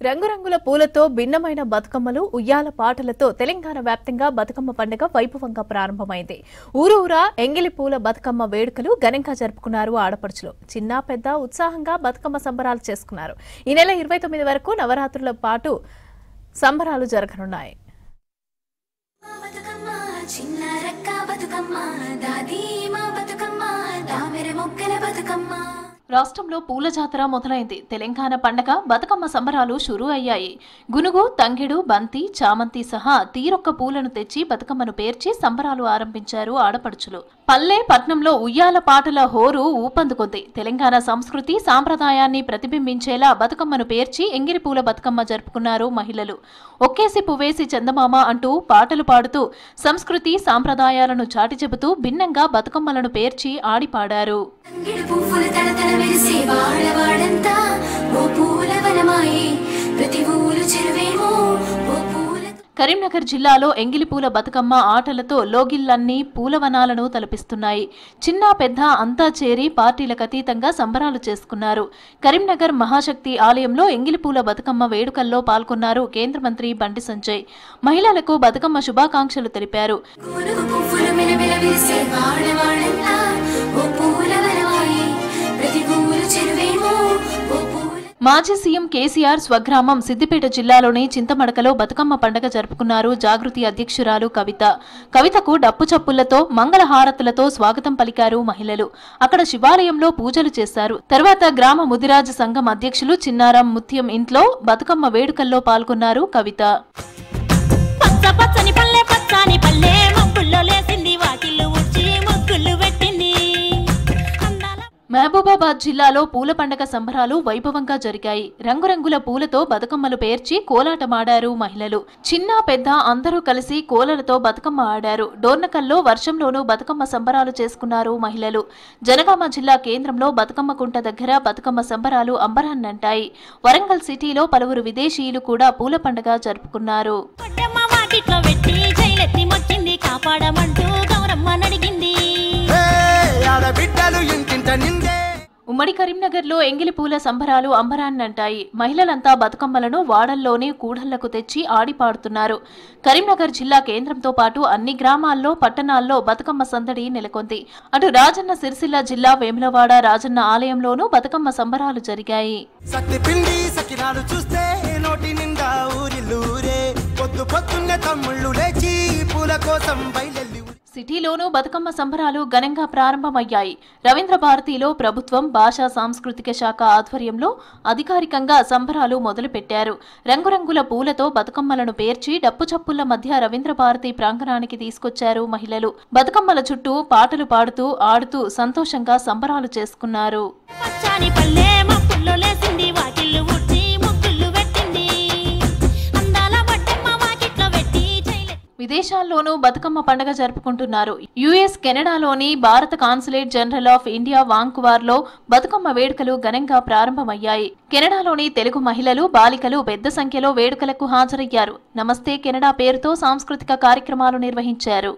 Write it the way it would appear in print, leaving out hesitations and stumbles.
రంగురంగుల పూలతో భిన్నమైన బతుకమ్మలు ఉయ్యాల పాటలతో తెలంగాణ వ్యాప్తంగా బతుకమ్మ పండుగ వైభవంగా ప్రారంభమైంది. ఊరూరా ఎంగిలి పూల బతుకమ్మ వేడుకలు ఘనంగా జరుపుకున్నారు ఆడపడుచులు. చిన్న పెద్ద ఉత్సాహంగా బతుకమ్మ సంబరాలు చేసుకున్నారు. ఈ నెల 29 వరకు నవరాత్రుల పాటు సంబరాలు జరగనున్నాయి. రాష్ట్రంలో పూల జాతర మొదలైంది. తెలంగాణ పండగ బతుకమ్మ సంబరాలు షురూ అయ్యాయి. గునుగు, తంగెడు, బంతి, చామంతి సహా తీరొక్క పూలను తెచ్చి బతుకమ్మను పేర్చి సంబరాలు ఆరంభించారు ఆడపడుచులు. పల్లె పట్నంలో ఉయ్యాల పాటల హోరు ఊపందుకుంది. తెలంగాణ సంస్కృతి సాంప్రదాయాన్ని ప్రతిబింబించేలా బతుకమ్మను పేర్చి ఎంగిలి పూల బతుకమ్మ జరుపుకున్నారు మహిళలు. ఒక్కేసి పువ్వేసి చందమామ అంటూ పాటలు పాడుతూ సంస్కృతి సాంప్రదాయాలను చాటి చెబుతూ భిన్నంగా బతుకమ్మలను పేర్చి ఆడిపాడారు. కరీంనగర్ జిల్లాలో ఎంగిలిపూల బతుకమ్మ ఆటలతో లోగిళ్లన్నీ పూలవనాలను తలపిస్తున్నాయి. చిన్న పెద్ద అంతా చేరి పార్టీలకు అతీతంగా సంబరాలు చేసుకున్నారు. కరీంనగర్ మహాశక్తి ఆలయంలో ఎంగిలిపూల బతుకమ్మ వేడుకల్లో పాల్గొన్నారు కేంద్ర మంత్రి బండి సంజయ్. మహిళలకు బతుకమ్మ శుభాకాంక్షలు తెలిపారు. మాజీ సీఎం కేసీఆర్ స్వగ్రామం సిద్దిపేట జిల్లాలోని చింతమడకలో బతుకమ్మ పండుగ జరుపుకున్నారు జాగృతి అధ్యక్షురాలు కవిత. కవితకు డప్పు చప్పులతో మంగళహారతులతో స్వాగతం పలికారు మహిళలు. అక్కడ శివాలయంలో పూజలు చేశారు. తర్వాత గ్రామ ముదిరాజ సంఘం అధ్యక్షులు చిన్నారం ముత్యం ఇంట్లో బతుకమ్మ వేడుకల్లో పాల్గొన్నారు కవిత. మహబూబాబాద్ జిల్లాలో పూల పండుగ సంబరాలు వైభవంగా జరిగాయి. రంగురంగుల పూలతో బతుకమ్మలు పేర్చి కోలాటమాడారు మహిళలు. చిన్న పెద్ద అందరూ కలిసి కోలలతో బతుకమ్మ ఆడారు. డోర్నకల్లో వర్షంలోనూ బతుకమ్మ సంబరాలు చేసుకున్నారు మహిళలు. జనగామ జిల్లా కేంద్రంలో బతుకమ్మ కుంట దగ్గర బతుకమ్మ సంబరాలు అంబరాన్నంటాయి. వరంగల్ సిటీలో పలువురు విదేశీయులు కూడా పూల పండుగ జరుపుకున్నారు. ఉమ్మడి కరీంనగర్ లో ఎంగిలి పూల సంబరాలు అంబరాన్నంటాయి. మహిళలంతా బతుకమ్మలను వాడల్లోనే కూడళ్లకు తెచ్చి ఆడిపాడుతున్నారు. కరీంనగర్ జిల్లా కేంద్రంతో పాటు అన్ని గ్రామాల్లో పట్టణాల్లో బతుకమ్మ సందడి నెలకొంది. అటు రాజన్న సిరిసిల్ల జిల్లా వేములవాడ రాజన్న ఆలయంలోనూ బతుకమ్మ సంబరాలు జరిగాయి. సిటీలోనూ బతుకమ్మ సంబరాలు ఘనంగా ప్రారంభమయ్యాయి. రవీంద్ర భారతిలో ప్రభుత్వం భాషా సాంస్కృతిక శాఖ ఆధ్వర్యంలో అధికారికంగా సంబరాలు మొదలుపెట్టారు. రంగురంగుల పూలతో బతుకమ్మలను పేర్చి డప్పు చప్పుళ్ల మధ్య రవీంద్ర భారతి ప్రాంగణానికి తీసుకొచ్చారు మహిళలు. బతుకమ్మల చుట్టూ పాటలు పాడుతూ ఆడుతూ సంతోషంగా సంబరాలు చేసుకున్నారు. విదేశాల్లోనూ బతుకమ్మ పండుగ జరుపుకుంటున్నారు. యుఎస్, కెనడాలోని భారత కాన్సులేట్ జనరల్ ఆఫ్ ఇండియా వాంకువర్లో బతుకమ్మ వేడుకలు ఘనంగా ప్రారంభమయ్యాయి. కెనడాలోని తెలుగు మహిళలు, బాలికలు పెద్ద సంఖ్యలో వేడుకలకు హాజరయ్యారు. నమస్తే కెనడా పేరుతో సాంస్కృతిక కార్యక్రమాలు నిర్వహించారు.